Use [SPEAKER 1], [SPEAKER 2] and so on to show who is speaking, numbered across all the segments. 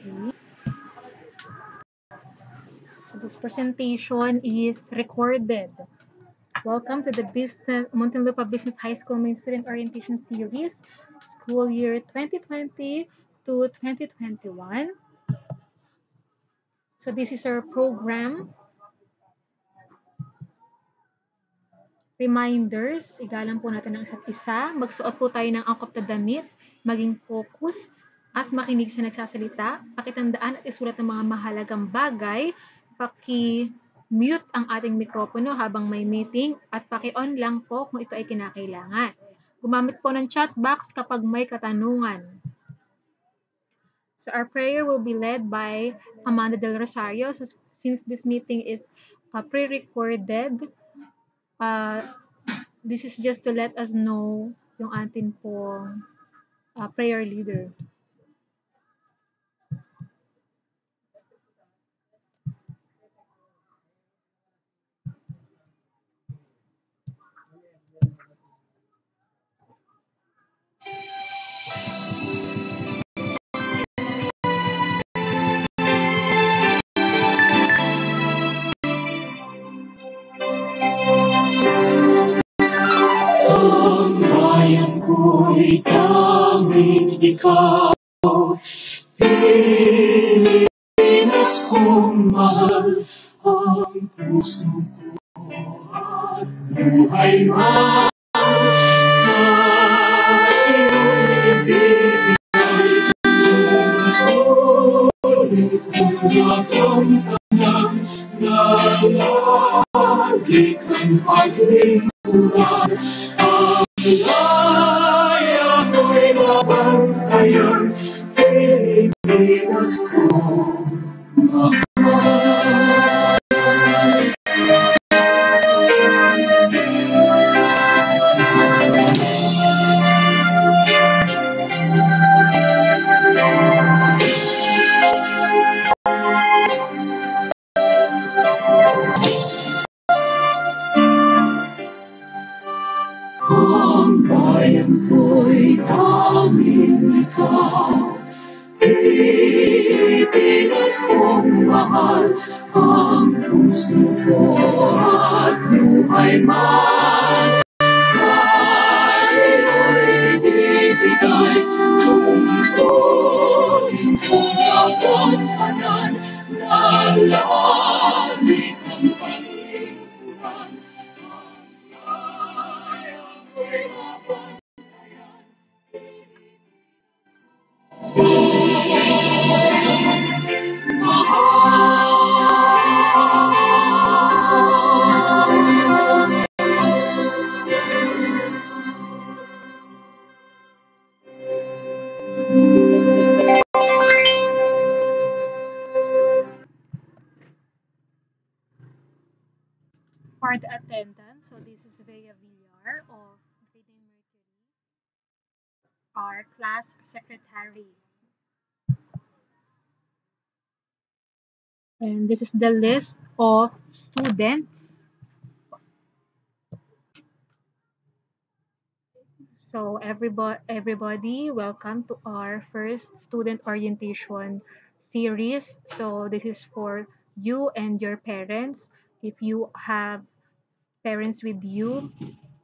[SPEAKER 1] Okay. So this presentation is recorded. Welcome to the Muntinlupa Business High School Main Student Orientation Series, school year 2020 to 2021. So this is our program. Reminders, igalang po natin ang isa't isa. Magsuot po tayo ng angkop na damit, maging focus, at makinig sa nagsasalita. Pakitandaan at isulat ng mga mahalagang bagay. Paki-mute ang ating mikropono habang may meeting at paki-on lang po kung ito ay kinakailangan. Gumamit po ng chat box kapag may katanungan. So our prayer will be led by Amanda Del Rosario. So since this meeting is pre-recorded, this is just to let us know yung atin pong prayer leader.
[SPEAKER 2] Ang bayan ko'y tanging ikaw, Pilipinas kong mahal, ang puso ko at buhay man sa iyo'y ibibigay. Tungkulin kong nagampanan na lagi kang paglingkuran. Kaya mo'y mabantayan, Pilipinas kong mahal. Ang bayan ko'y tanging ikaw, Pilipinas kong mahal, ang puso ko at buhay man sa iyo'y ibibigay. Tungkulin kong nagampanan na lagi kang paglingkuran.
[SPEAKER 1] For the attendance, so this is Vea Villar of Reading Mercury, our class secretary. And this is the list of students. So everybody, welcome to our first student orientation series. So this is for you and your parents. If you have parents with you,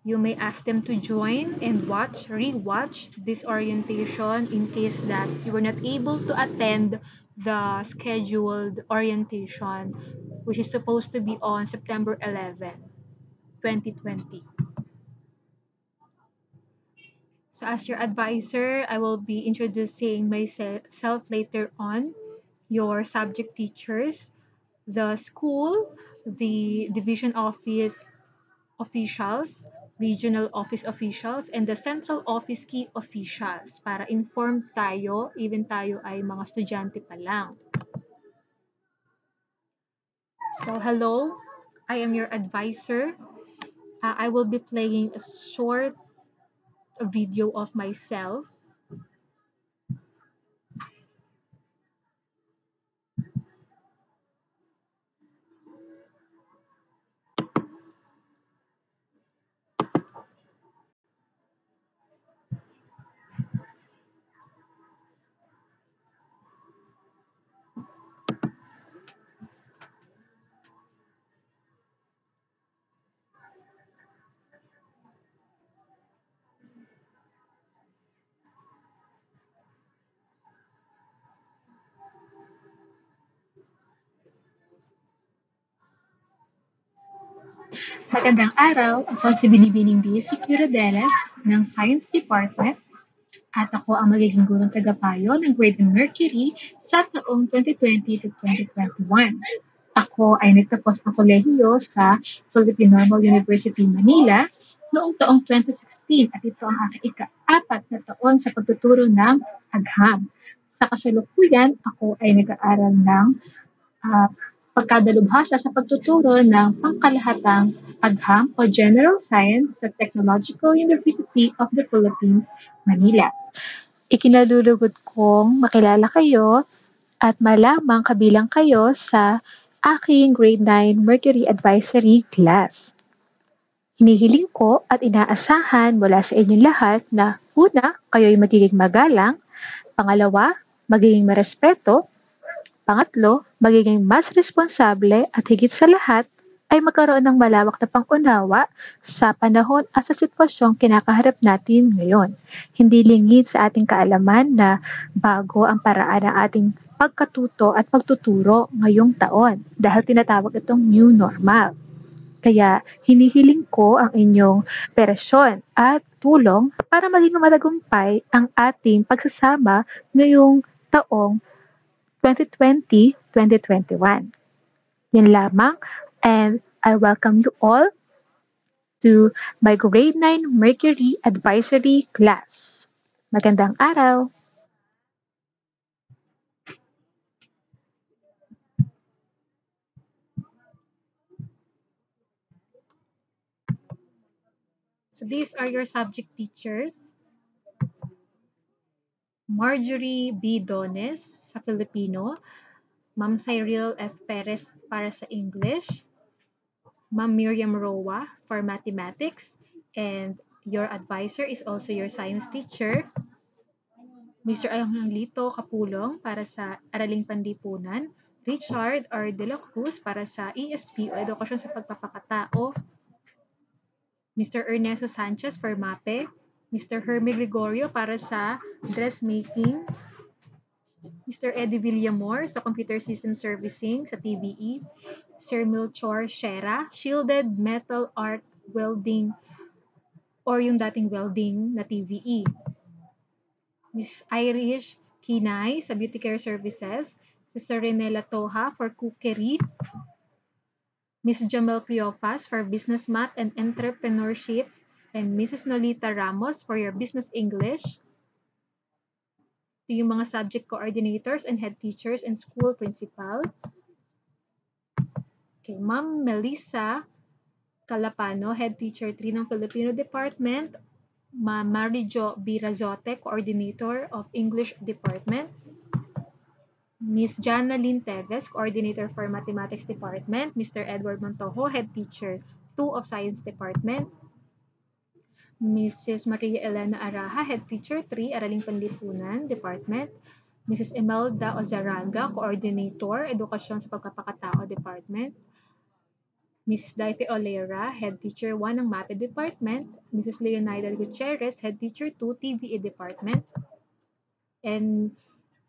[SPEAKER 1] you may ask them to join and rewatch this orientation in case that you were not able to attend the scheduled orientation, which is supposed to be on September 11, 2020. So as your advisor, I will be introducing myself later on, your subject teachers, the school, the division office officials, regional office officials, and the central office key officials para informed tayo, even tayo ay mga estudyante pa lang. So hello, I am your advisor. I will be playing a short video of myself. Magandang araw, ako si Binibining D. Securideles ng Science Department at ako ang magiging gurong tagapayo ng Grade in Mercury sa taong 2020 to 2021. Ako ay nagtapos ng kolehiyo sa Philippine Normal University, Manila noong taong 2016 at ito ang aking ika-apat na taon sa pagtuturo ng agham. Sa kasalukuyan, ako ay nag-aaral ng ah, pagkadalubhasa sa pagtuturo ng pangkalahatang agham o General Science sa Technological University of the Philippines, Manila. Ikinalulugod kong makilala kayo at malamang kabilang kayo sa aking Grade 9 Mercury Advisory Class. Hinihiling ko at inaasahan mula sa inyong lahat na una, kayo'y magiging magalang, pangalawa, magiging marespeto, pangatlo, magiging mas responsable at higit sa lahat ay magkaroon ng malawak na pangunawa sa panahon at sa sitwasyong kinakaharap natin ngayon. Hindi lingid sa ating kaalaman na bago ang paraan ng ating pagkatuto at pagtuturo ngayong taon dahil tinatawag itong new normal. Kaya hinihiling ko ang inyong operasyon at tulong para maging matagumpay ang ating pagsasama ngayong taong 2020-2021. Yan lamang, and I welcome you all to my Grade 9 Mercury Advisory Class. Magandang araw! So these are your subject teachers. Marjorie B. Dones sa Filipino, Ma'am Cyril F. Perez para sa English, Ma'am Miriam Roa for mathematics, and your advisor is also your science teacher, Mr. Angelito Kapulong para sa Araling Panlipunan, Richard R. De la Cruz para sa ESP o Edukasyon sa Pagpapakatao, Mr. Ernesto Sanchez for MAPE, Mr. Hermie Gregorio para sa Dressmaking, Mr. Eddie Villamor sa Computer System Servicing sa TVE, Sir Milchor Shera, Shielded Metal Art Welding or yung dating welding na TVE. Miss Irish Kinay sa Beauty Care Services, si Serenela Toha for Cookery, Miss Jamel Cleofas for Business Math and Entrepreneurship, and Mrs. Nolita Ramos for your Business English. Ito yung mga subject coordinators and head teachers and school principal. Okay, Ma'am Melissa Calapano, Head Teacher 3 ng Filipino Department. Ma'am Marijo Birazote, Coordinator of English Department. Miss Jana Lynn Teves, Coordinator for Mathematics Department. Mr. Edward Montojo, Head Teacher 2 of Science Department. Mrs. Maria Elena Araha, Head Teacher 3, Araling Panlipunan Department. Mrs. Imelda Ozaranga, Coordinator, Edukasyon sa Pagpapakatao Department. Mrs. Daife Olera, Head Teacher 1 ng MAPE Department. Mrs. Leonida Gutierrez, Head Teacher 2, TVE Department. And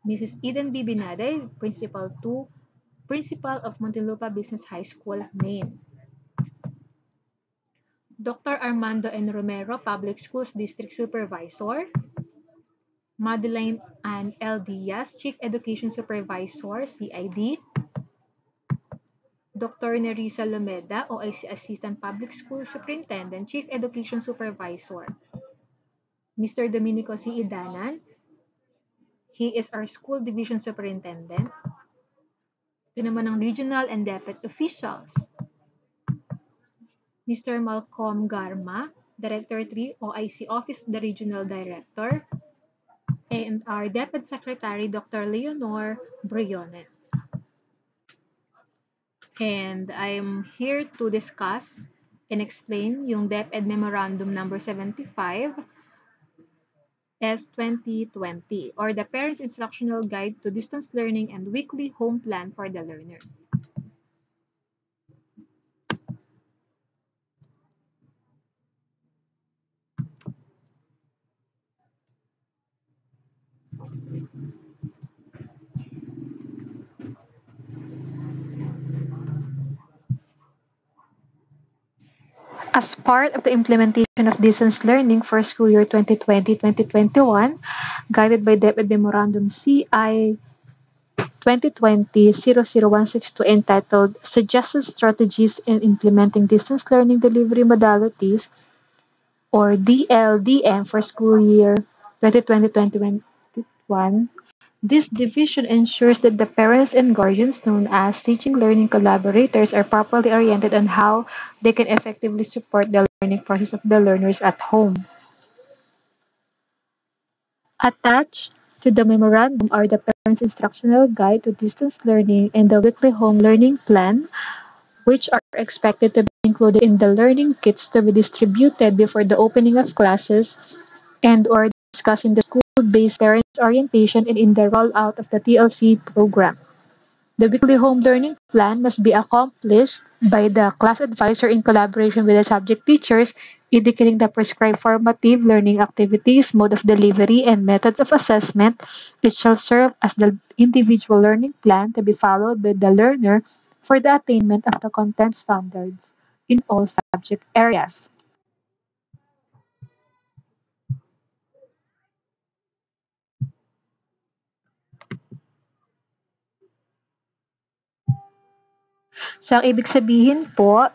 [SPEAKER 1] Mrs. Eden B. Binaday, Principal 2, Principal of Muntinlupa Business High School, Maine. Dr. Armando N. Romero, Public Schools District Supervisor. Madeline Ann L. Diaz, Chief Education Supervisor, CID. Dr. Nerissa Lomeda, OIC Assistant Public School Superintendent, Chief Education Supervisor. Mr. Domenico C. Idanan, he is our School Division Superintendent. Ito naman ang regional and deputy officials. Mr. Malcolm Garma, Director 3, OIC Office of the Regional Director. And our Deputy Secretary, Dr. Leonor Briones. And I'm here to discuss and explain yung DepEd Memorandum number 75 S 2020 or the Parents Instructional Guide to Distance Learning and Weekly Home Plan for the Learners. As part of the implementation of distance learning for school year 2020-2021, guided by DepEd Memorandum CI 2020-00162 entitled Suggested Strategies in Implementing Distance Learning Delivery Modalities, or DLDM, for school year 2020-2021, this division ensures that the parents and guardians, known as teaching learning collaborators, are properly oriented on how they can effectively support the learning process of the learners at home. Attached to the memorandum are the parents' instructional guide to distance learning and the weekly home learning plan, which are expected to be included in the learning kits to be distributed before the opening of classes and or discussed in the school-based parents orientation and in the rollout of the TLC program. The weekly home learning plan must be accomplished by the class advisor in collaboration with the subject teachers, indicating the prescribed formative learning activities, mode of delivery, and methods of assessment. It shall serve as the individual learning plan to be followed by the learner for the attainment of the content standards in all subject areas. So, ang ibig sabihin po,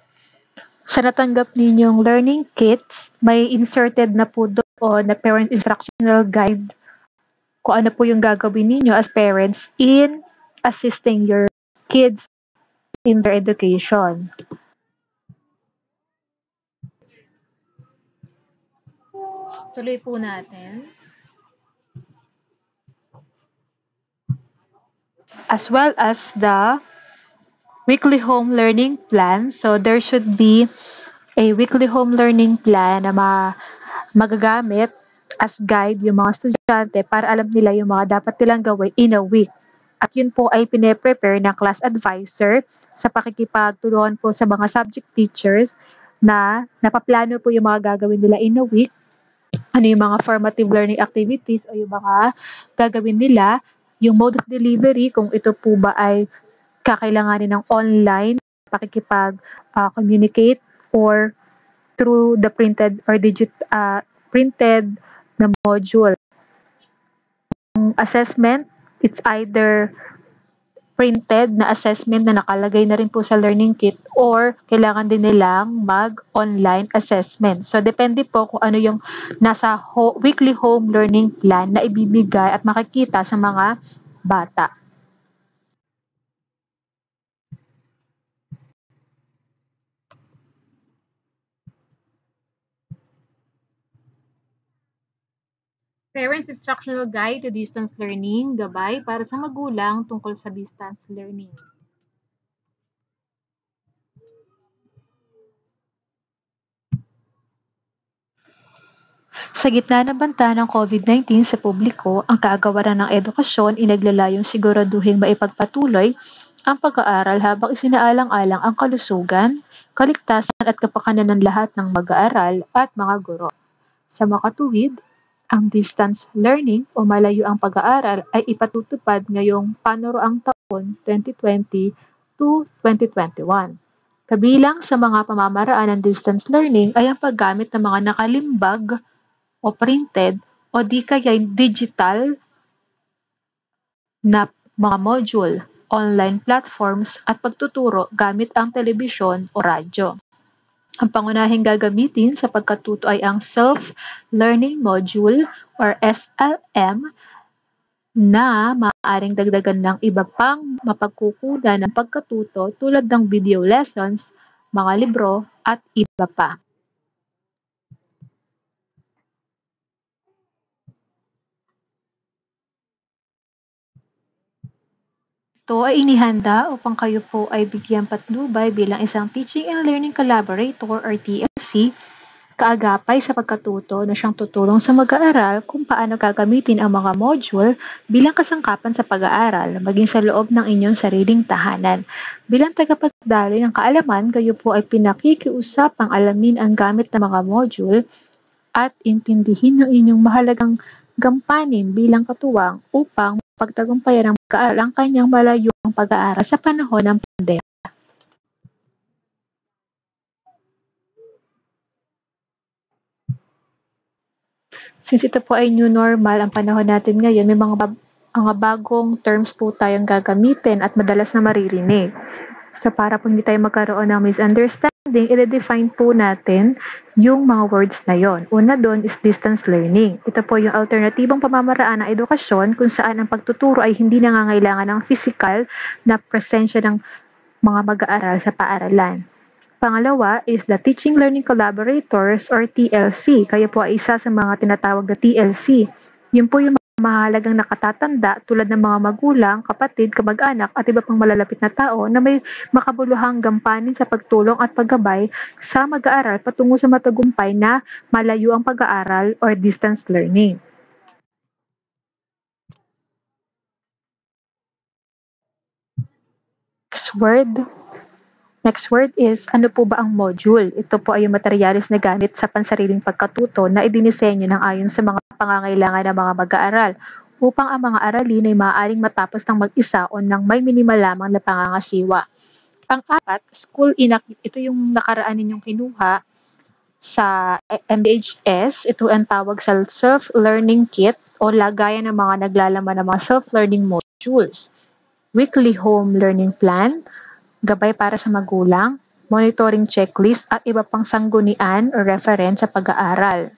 [SPEAKER 1] sa natanggap ninyong learning kits, may inserted na po doon na parent instructional guide kung ano po yung gagawin ninyo as parents in assisting your kids in their education. Tuloy po natin. As well as the weekly home learning plan. So there should be a weekly home learning plan na magagamit as guide yung mga estudyante para alam nila yung mga dapat nilang gawin in a week. At yun po ay pine-prepare ng class advisor sa pakikipagtulungan po sa mga subject teachers na napaplano po yung mga gagawin nila in a week, ano yung mga formative learning activities o yung mga gagawin nila, yung mode of delivery, kung ito po ba ay kakailanganin ng online pakikipag-communicate or through the printed na module. Yung assessment, it's either printed na assessment na nakalagay na rin po sa learning kit or kailangan din nilang mag-online assessment. So, depende po kung ano yung nasa weekly home learning plan na ibibigay at makikita sa mga bata. Parents Instructional Guide to Distance Learning, gabay para sa magulang tungkol sa distance learning. Sa gitna ng banta ng COVID-19 sa publiko, ang kaagawaran ng edukasyon ay naglalayong siguraduhing maipagpatuloy ang pag-aaral habang isinaalang-alang ang kalusugan, kaligtasan at kapakanan ng lahat ng mag-aaral at mga guro. Sa makatuwid, ang distance learning o malayo ang pag-aaral ay ipatutupad ngayong panuroang taon 2020 to 2021. Kabilang sa mga pamamaraan ng distance learning ay ang paggamit ng mga nakalimbag o printed o di kaya digital na mga module, online platforms at pagtuturo gamit ang telebisyon o radyo. Ang pangunahing gagamitin sa pagkatuto ay ang Self-Learning Module or SLM na maaaring dagdagan ng iba pang mapagkukunan ng pagkatuto tulad ng video lessons, mga libro, at iba pa. Ito ay inihanda upang kayo po ay bigyang patnubay bilang isang Teaching and Learning Collaborator or TLC, kaagapay sa pagkatuto na siyang tutulong sa mag-aaral kung paano gagamitin ang mga module bilang kasangkapan sa pag-aaral, maging sa loob ng inyong sariling tahanan. Bilang tagapagdaloy ng kaalaman, kayo po ay pinakikiusapang alamin ang gamit ng mga module at intindihin ang inyong mahalagang gampanin bilang katuwang upang pagtagumpayan ng pag-aaral ang kanyang malayuang pag-aaral sa panahon ng pandemya. Since ito po ay new normal, ang panahon natin ngayon, may mga bagong terms po tayong gagamitin at madalas na maririnig. So para po hindi tayo magkaroon ng misunderstanding, i-define po natin yung mga words na yon. Una doon is distance learning. Ito po yung alternatibong pamamaraan ng edukasyon kung saan ang pagtuturo ay hindi nangangailangan ng physical na presensya ng mga mag-aaral sa paaralan. Pangalawa is the Teaching Learning Collaborators or TLC. Kayo po ay isa sa mga tinatawag na TLC. Yun po yung mahalagang nakatatanda tulad ng mga magulang, kapatid, kamag-anak at iba pang malalapit na tao na may makabuluhang gampanin sa pagtulong at paggabay sa mag-aaral patungo sa matagumpay na malayo ang pag-aaral or distance learning. Next word is, ano po ba ang module? Ito po ay yung materyales na gamit sa pansariling pagkatuto na idinisenyo ng ayon sa mga pangangailangan ng mga mag-aaral upang ang mga aralin ay maaaring matapos ng mag-isa o ng may minimal lamang na pangangasiwa. Pang-apat, ito yung nakaraan ninyong kinuha sa MBHS. Ito ang tawag sa self-learning kit o lagayan ng mga naglalaman ng mga self-learning modules. Weekly home learning plan, gabay para sa magulang, monitoring checklist at iba pang sanggunian o reference sa pag-aaral.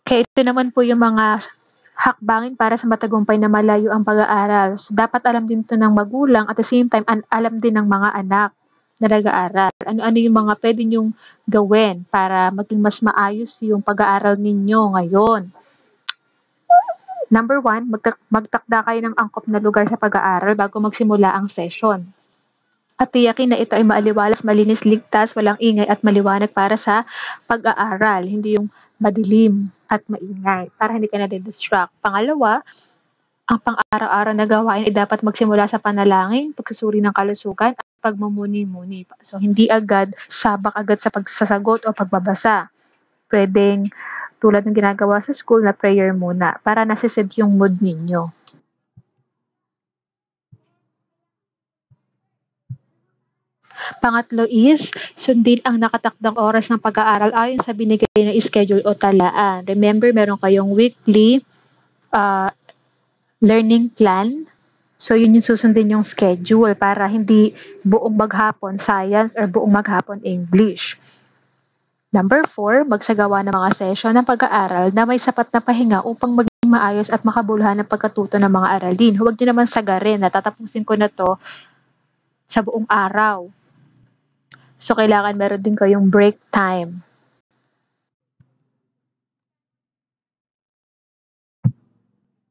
[SPEAKER 1] Kaya ito naman po yung mga hakbangin para sa matagumpay na malayo ang pag-aaral. So, dapat alam din ito ng magulang at the same time alam din ng mga anak na nag-aaral. Ano-ano yung mga pwede nyong gawin para maging mas maayos yung pag-aaral ninyo ngayon. Number 1, magtakda kayo ng angkop na lugar sa pag-aaral bago magsimula ang session. At tiyakin na ito ay maaliwalas, malinis, ligtas, walang ingay at maliwanag para sa pag-aaral. Hindi yung madilim at maingay para hindi ka na-distract. Pangalawa, ang pang-araw-araw na gawain ay dapat magsimula sa panalangin, pagsusuri ng kalusugan at pagmumuni-muni. So hindi agad sabak agad sa pagsasagot o pagbabasa. Pwedeng tulad ng ginagawa sa school na prayer muna para nasiset yung mood ninyo. Pangatlo is, sundin ang nakatakdang oras ng pag-aaral ayon sa binigay na schedule o talaan. Remember, meron kayong weekly learning plan. So, yun yung susundin yung schedule para hindi buong maghapon science or buong maghapon English. Number 4, magsagawa ng mga session ng pag-aaral na may sapat na pahinga upang maging maayos at makabuluhan ang pagkatuto ng mga aralin. Huwag nyo naman sagarin na tatapusin ko na to sa buong araw. So, kailangan meron din kayong break time.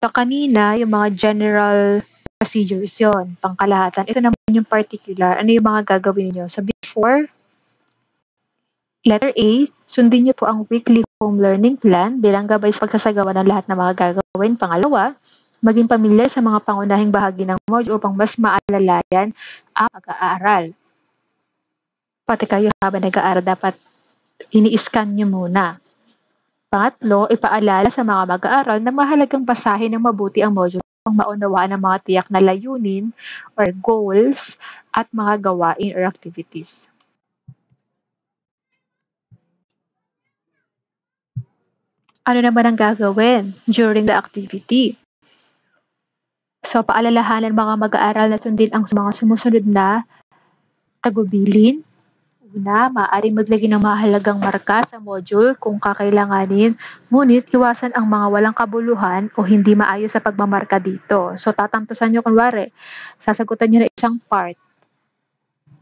[SPEAKER 1] So, kanina, yung mga general procedures yon, pangkalahatan. Ito naman yung particular. Ano yung mga gagawin niyo? So, before, letter A, sundin niyo po ang weekly home learning plan bilang gabay sa pagsasagawa ng lahat ng mga gagawin. Pangalawa, maging pamilyar sa mga pangunahing bahagi ng module upang mas maalalayan ang pag-aaral. Pati kayo habang nag-aaral, dapat ini-scan niyo muna. Pangatlo, ipaalala sa mga mag-aaral na mahalagang basahin ng mabuti ang module upang maunawaan ang mga tiyak na layunin or goals at mga gawain or activities. Ano naman ang gagawin during the activity? So, paalalahanan mga mag-aaral na sundin ang mga sumusunod na tagubilin. Una, maaaring maglagay ng mahalagang marka sa module kung kakailanganin, ngunit iwasan ang mga walang kabuluhan o hindi maayos sa pagmamarka dito. So, tatantusan nyo kunwari, sasagutan nyo na isang part,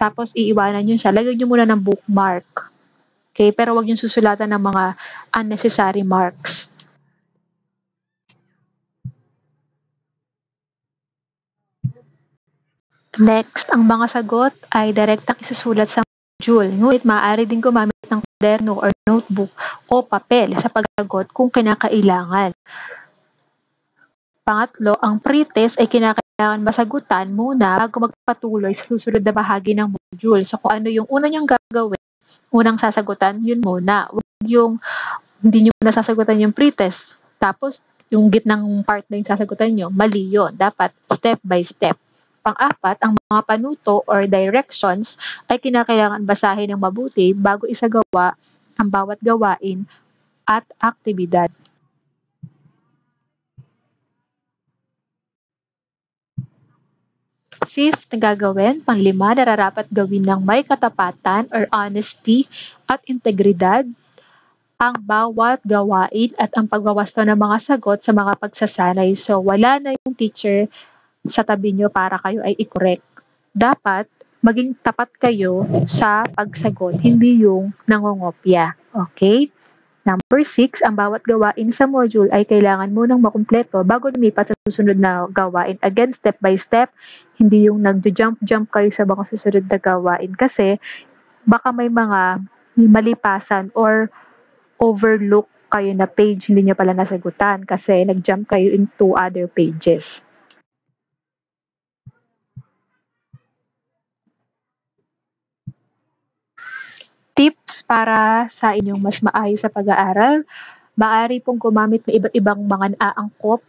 [SPEAKER 1] tapos iiwanan nyo siya, lagyan nyo muna ng bookmark. Okay? Pero wag nyo susulatan ng mga unnecessary marks. Next, ang mga sagot ay direktang isusulat sa module. Ngunit maaari din gumamit ng kwaderno or notebook o papel sa pagsagot kung kinakailangan. Pangatlo, ang pre-test ay kinakailangan masagutan muna bago magpatuloy sa susunod na bahagi ng module. So kung ano yung una niyong gagawin, unang sasagutan, yun muna. Huwag yung hindi nyo muna sasagutan yung pre-test. Tapos yung gitnang part na yung sasagutan nyo, mali yun. Dapat step by step. Pang-apat, ang mga panuto or directions ay kinakailangan basahin ng mabuti bago isagawa ang bawat gawain at aktibidad. Fifth na gagawin, panglima, nararapat gawin ng may katapatan or honesty at integridad ang bawat gawain at ang pagwawasto ng mga sagot sa mga pagsasanay. So, wala na yung teacher sa tabi nyo para kayo ay i-correct. Dapat maging tapat kayo sa pagsagot, hindi yung nangongopya. Okay? Number 6, ang bawat gawain sa module ay kailangan munang makumpleto bago lumipat sa susunod na gawain. Again, step by step, hindi yung nag-jump-jump kayo sa mga susunod na gawain kasi baka may mga malipasan or overlook kayo na page hindi nyo pala nasagutan kasi nag-jump kayo into other pages. Tips para sa inyong mas maayos sa pag-aaral, maaari pong gumamit ng iba't ibang mga naaangkop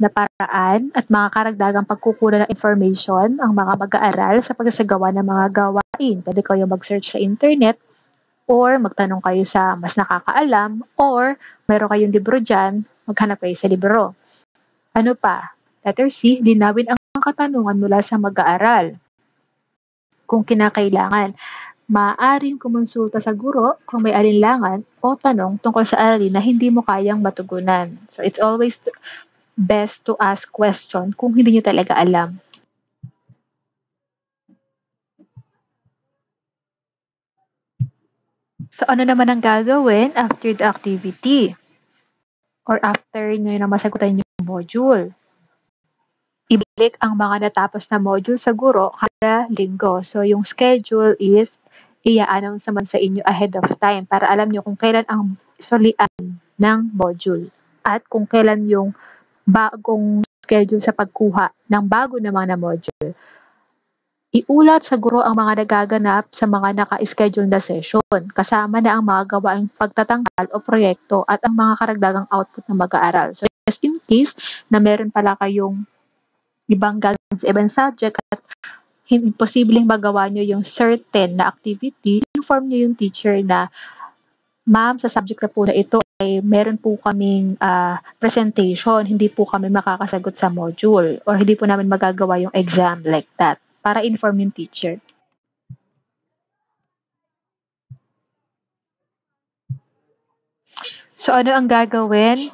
[SPEAKER 1] na paraan at mga karagdagang pagkukuha ng information ang mga mag-aaral sa pagsasagawa ng mga gawain. Pwede kayo mag-search sa internet or magtanong kayo sa mas nakakaalam or meron kayong libro dyan, maghanap kayo sa libro. Ano pa? Letter C, linawin ang katanungan mula sa mag-aaral. Kung kinakailangan, maaaring kumonsulta sa guro kung may alinlangan o tanong tungkol sa aralin na hindi mo kayang matugunan. So it's always best to ask question kung hindi nyo talaga alam. So ano naman ang gagawin after the activity? Or after nyo na masagutan yung module? Ibalik ang mga natapos na module sa guro kada linggo. So yung schedule is i-announce naman sa inyo ahead of time para alam nyo kung kailan ang sulian ng module at kung kailan yung bagong schedule sa pagkuha ng bago naman na module. Iulat sa guro ang mga nagaganap sa mga naka-schedule na session, kasama na ang mga gawaing pagtatanggal o proyekto at ang mga karagdagang output ng mag-aaral. So just in case na meron pala kayong ibang gagawin sa ibang subject at imposibleng magawa nyo yung certain na activity, inform nyo yung teacher na, ma'am, sa subject na po na ito ay meron po kaming presentation, hindi po kami makakasagot sa module or hindi po namin magagawa yung exam like that para inform yung teacher. So ano ang gagawin?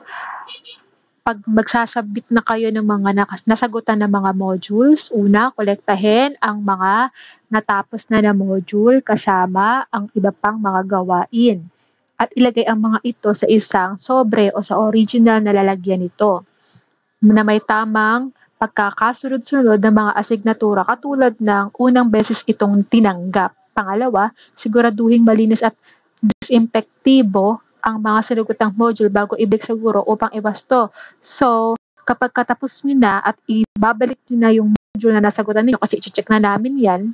[SPEAKER 1] Pag magsasabit na kayo ng mga nasagutan ng mga modules, una, kolektahin ang mga natapos na na module kasama ang iba pang mga gawain. At ilagay ang mga ito sa isang sobre o sa original na lalagyan nito na may tamang pagkakasunod-sunod ng mga asignatura katulad ng unang beses itong tinanggap. Pangalawa, siguraduhin malinis at disinfektibo ang mga sinugutang module bago ibalik sa guro upang iwasto. So, kapag katapos nyo na at ibabalik nyo na yung module na nasagutan ninyo kasi i-check na namin yan,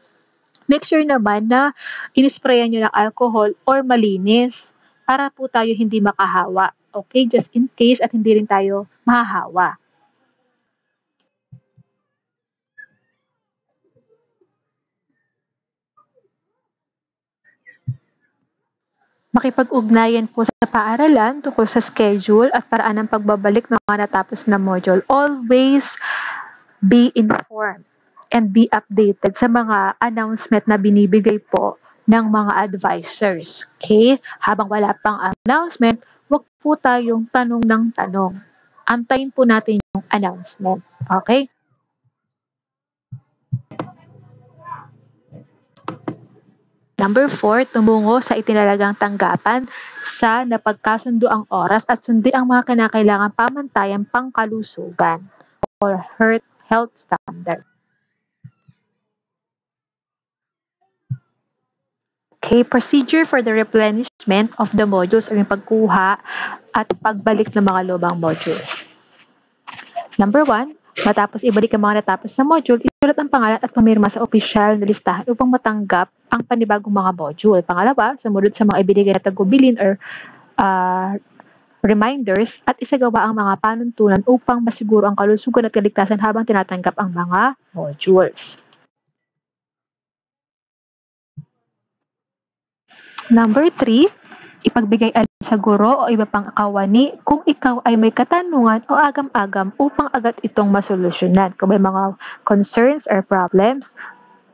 [SPEAKER 1] make sure naman na inisprayan nyo ng alcohol or malinis para po tayo hindi makahawa. Okay? Just in case at hindi rin tayo mahahawa. Makipag-ugnayan po sa paaralan tungkol sa schedule at paraan ng pagbabalik ng mga natapos na module. Always be informed and be updated sa mga announcement na binibigay po ng mga advisors. Okay? Habang wala pang announcement, wag po tayong tanong ng tanong. Antayin po natin yung announcement. Okay? Number 4, tumungo sa itinalagang tanggapan sa napagkasundo ang oras at sundin ang mga kinakailangang pamantayang pangkalusugan or health standard. Okay, procedure for the replenishment of the modules o yung pagkuha at pagbalik ng mga lubang modules. Number 1, matapos ibalik ang mga natapos na module, isulat ang pangalan at pumirma sa opisyal na listahan upang matanggap ang panibagong mga module. Pangalawa, sumunod sa mga ibinigay na tagubilin or reminders at isagawa ang mga panuntunan upang masiguro ang kalusugan at kaligtasan habang tinatanggap ang mga modules. Number 3, ipagbigay alam sa guro o iba pang kawani kung ikaw ay may katanungan o agam-agam upang agad itong masolusyonan. Kung may mga concerns or problems,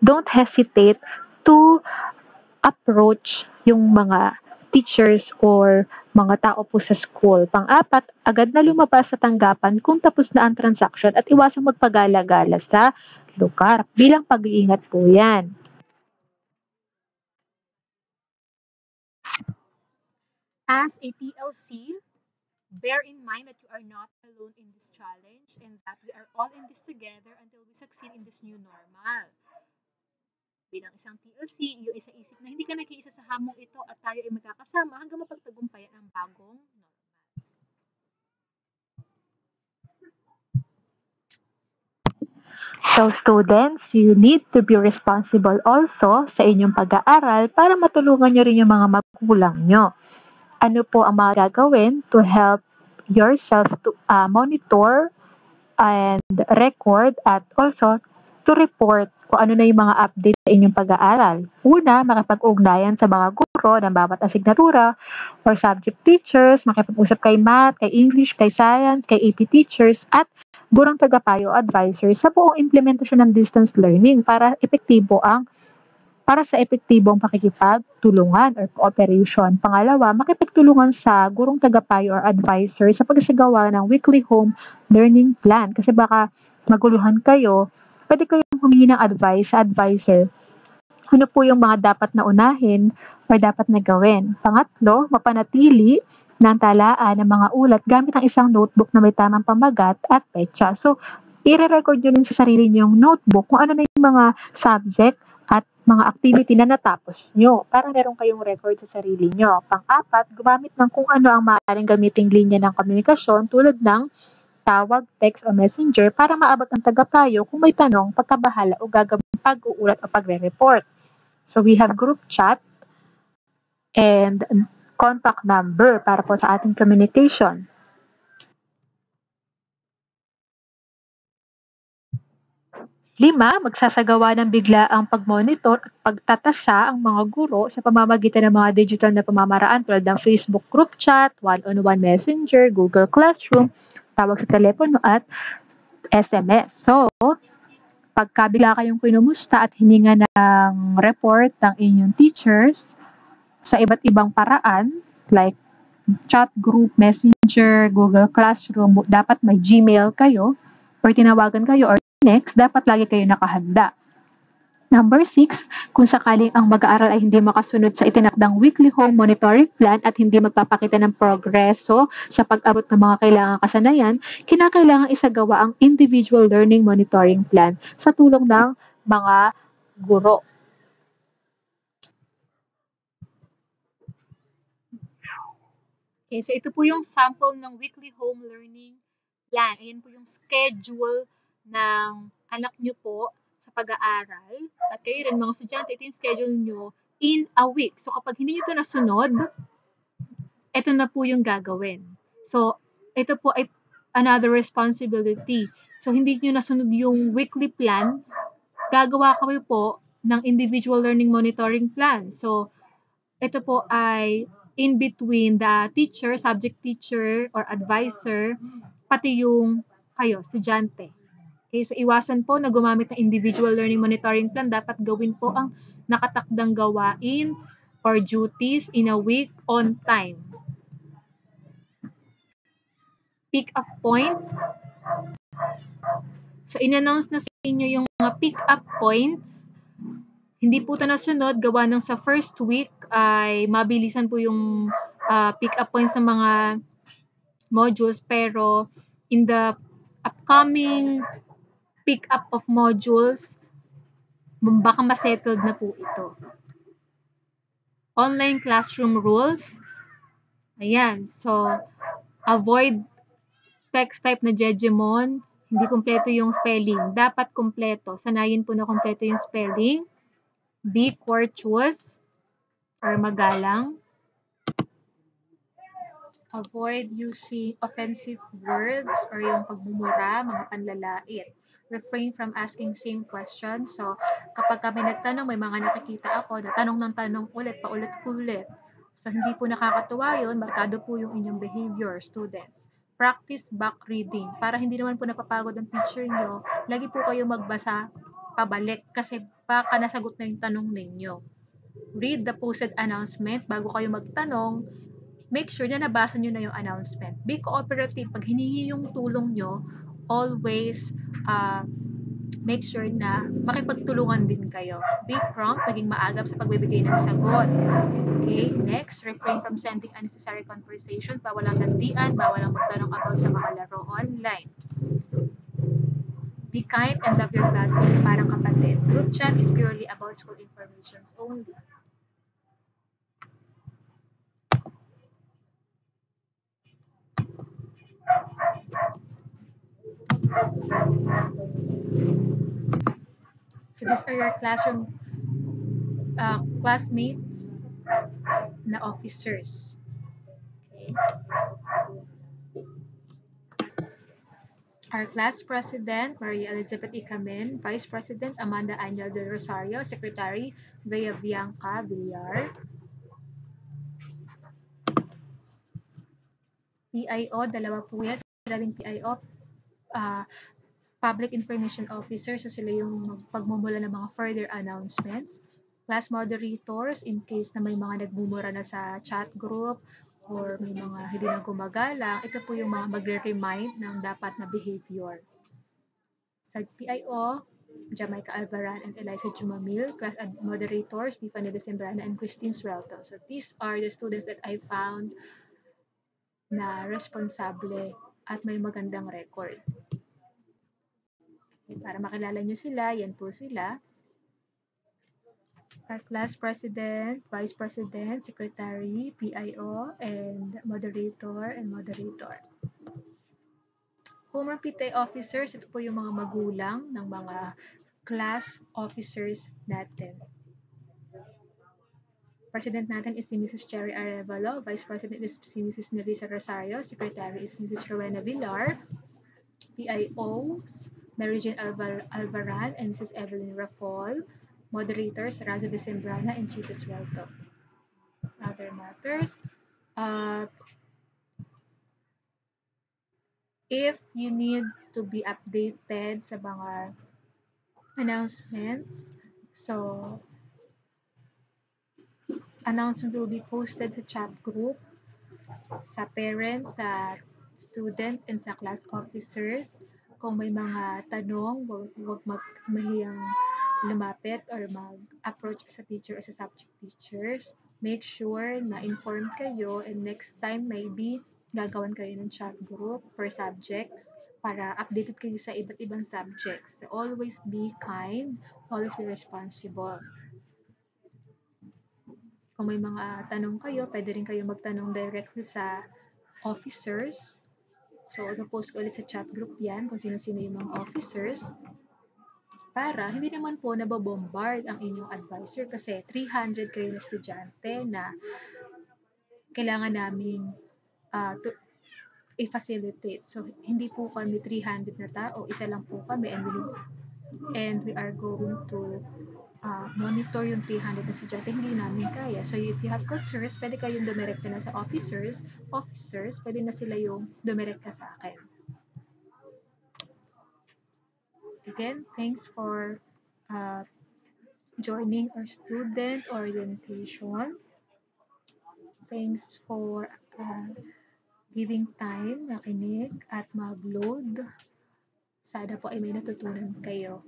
[SPEAKER 1] don't hesitate to approach yung mga teachers or mga tao po sa school. Pang-apat, agad na lumabas sa tanggapan kung tapos na ang transaction at iwasang magpagala-gala sa lugar. Bilang pag-iingat po yan. As a TLC, bear in mind that you are not alone in this challenge and that we are all in this together until we succeed in this new normal. Bilang isang TLC, iyong isa-isip na hindi ka nag-iisa sa hamong ito at tayo ay magkakasama hanggang mapagtagumpayan ang bagong normal. So students, you need to be responsible also sa inyong pag-aaral para matulungan nyo rin yung mga magulang nyo. Ano po ang mga gagawin to help yourself to monitor and record at also to report kung ano na yung mga update sa inyong pag-aaral. Una, makipag-ugnayan sa mga guro ng bawat asignatura or subject teachers, makipag-usap kay math, kay English, kay science, kay AP teachers, at gurang tagapayo advisors sa buong implementasyon ng distance learning para sa epektibong pakikipagtulungan or cooperation. Pangalawa, makipagtulungan sa gurong tagapayo or advisor sa pagsasagawa ng weekly home learning plan. Kasi baka maguluhan kayo, pwede kayong humingi ng advice sa advisor. Ano po yung mga dapat na unahin or dapat na gawin? Pangatlo, mapanatili ng talaan ng mga ulat gamit ang isang notebook na may tamang pamagat at petsa. So, i-record nyo rin sa sarili nyong notebook kung ano na yung mga subject at mga activity na natapos nyo para meron kayong record sa sarili nyo. Pang-apat, gumamit ng kung ano ang maaaring gamiting linya ng komunikasyon tulad ng tawag, text o messenger para maabot ang tagapayo kung may tanong, pagkabahala o gagawing pag-uulat o pagre-report. So we have group chat and contact number para po sa ating communication. 5, magsasagawa ng biglaang pag-monitor at pagtatasa ang mga guro sa pamamagitan ng mga digital na pamamaraan tulad ng Facebook group chat, one-on-one messenger, Google Classroom, tawag sa telepono at SMS. So, pagka bigla kayong kinumusta at hininga ng report ng inyong teachers sa iba't ibang paraan like chat group, messenger, Google Classroom, dapat may Gmail kayo or tinawagan kayo or next, dapat lagi kayo nakahanda. Number 6, kung sakaling ang mag-aaral ay hindi makasunod sa itinakdang weekly home monitoring plan at hindi magpapakita ng progreso sa pag-abot ng mga kailangang kasanayan, kinakailangan isagawa ang individual learning monitoring plan sa tulong ng mga guro. Okay, so ito po yung sample ng weekly home learning plan. Ayan po yung schedule ng anak nyo po sa pag-aaral. At kayo rin, mga estudyante, ito yung schedule nyo in a week. So kapag hindi nyo ito nasunod, ito na po yung gagawin. So ito po ay another responsibility. So hindi nyo nasunod yung weekly plan, gagawa kami po ng individual learning monitoring plan. So ito po ay in between the teacher, subject teacher, or advisor, pati yung kayo, estudyante. Okay, so iwasan po na gumamit ng individual learning monitoring plan. Dapat gawin po ang nakatakdang gawain or duties in a week on time. Pick-up points. So, in-announce na sa inyo yung mga pick-up points. Hindi po ito nasunod, gawa ng sa first week ay mabilisan po yung pick-up points ng mga modules, pero in the upcoming pick-up of modules, baka masettled na po ito. Online classroom rules. Ayan, so avoid text type na Jejemon. Hindi kompleto yung spelling. Dapat kompleto. Sanayin po na kompleto yung spelling. Be courteous or magalang. Avoid using offensive words or yung pagmumura, mga panlalait. Refrain from asking same questions. So, kapag kami nagtanong, may mga nakikita ako na tanong ng tanong ulit, paulit-ulit. So, hindi po nakakatuwa yun. Markado po yung inyong behavior, students. Practice back reading. Para hindi naman po napapagod ang teacher nyo, lagi po kayo magbasa pabalik kasi baka nasagot na yung tanong ninyo. Read the posted announcement bago kayo magtanong. Make sure na nabasa nyo na yung announcement. Be cooperative. Pag hiningi yung tulong nyo, always make sure na makipagtulungan din kayo. Be prompt, maging maagap sa pagbibigay ng sagot. Okay, next, refrain from sending unnecessary conversations. Bawal ang gantian, bawal ang magtanong about sa mga laro online. Be kind and love your classmates parang kapatid. Group chat is purely about school informations only. So these are your classmates na officers. Okay. Our class president, Maria Elizabeth Icamen, Vice President Amanda Angel del Rosario, Secretary Bea Bianca Villar, PIO, dalawa po yan, daling PIO, Public Information Officer, so sila yung pagmumula ng mga further announcements. Class moderators, in case na may mga nagmumura na sa chat group or may mga hindi na gumagala, ito po yung mga magre-remind ng dapat na behavior. Sa PIO, Jamaica Alvaran and Eliza Jumamil, class moderators, Tiffany Desembrana and Christine Suelto. So these are the students that I found na responsable at may magandang record. Para makilala nyo sila, yan po sila. Our class president, vice president, secretary, PIO, and moderator. Homeroom PTA officers, ito po yung mga magulang ng mga class officers natin. President natin is si Mrs. Cherry Arevalo, Vice President is si Mrs. Nerissa Rosario, Secretary is Mrs. Rowena Villar, PIOs, Mary Jane Alvaran and Mrs. Evelyn Rafol, moderators Raza de Sembrana and Chito Suelto. Other matters, if you need to be updated sa mga announcements, so announcement will be posted sa chat group, sa parents, sa students, and sa class officers. Kung may mga tanong, huwag mahiyang lumapit or mag-approach sa teacher or sa subject teachers. Make sure na informed kayo and next time maybe gagawan kayo ng chat group per subjects para updated kayo sa iba't ibang subjects. So always be kind, always be responsible. Kung may mga tanong kayo, pwede rin kayo magtanong directly sa officers. So, post ko ulit sa chat group yan kung sino-sino yung mga officers para hindi naman po nababombard ang inyong advisor kasi 300 kayo na estudyante na kailangan namin i-facilitate. So, hindi po kami 300 na tao, isa lang po kami and we are going to monitor yung 300 na estudyante, hindi namin kaya. So, if you have concerns, pwede kayong dumirekta na sa officers, pwede na sila yung dumirekta sa akin. Again, thanks for joining our student orientation. Thanks for giving time nakinig at mag-load. Sana po ay may natutunan kayo.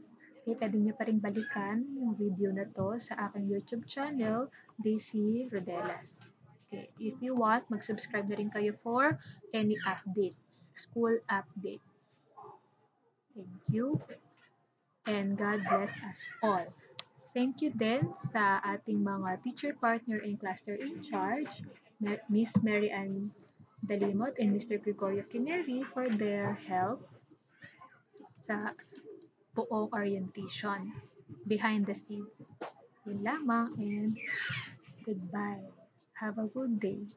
[SPEAKER 1] Okay, pwede nyo pa rin balikan yung video na to sa aking YouTube channel, Daisy Rodelas. Okay, if you want, mag-subscribe na rin kayo for any updates, school updates. Thank you. And God bless us all. Thank you din sa ating mga teacher partner and cluster in charge, Miss Mary Ann Dalimot and Mr. Gregorio Kineri for their help sa buong orientation behind the scenes. Yun lamang and goodbye. Have a good day.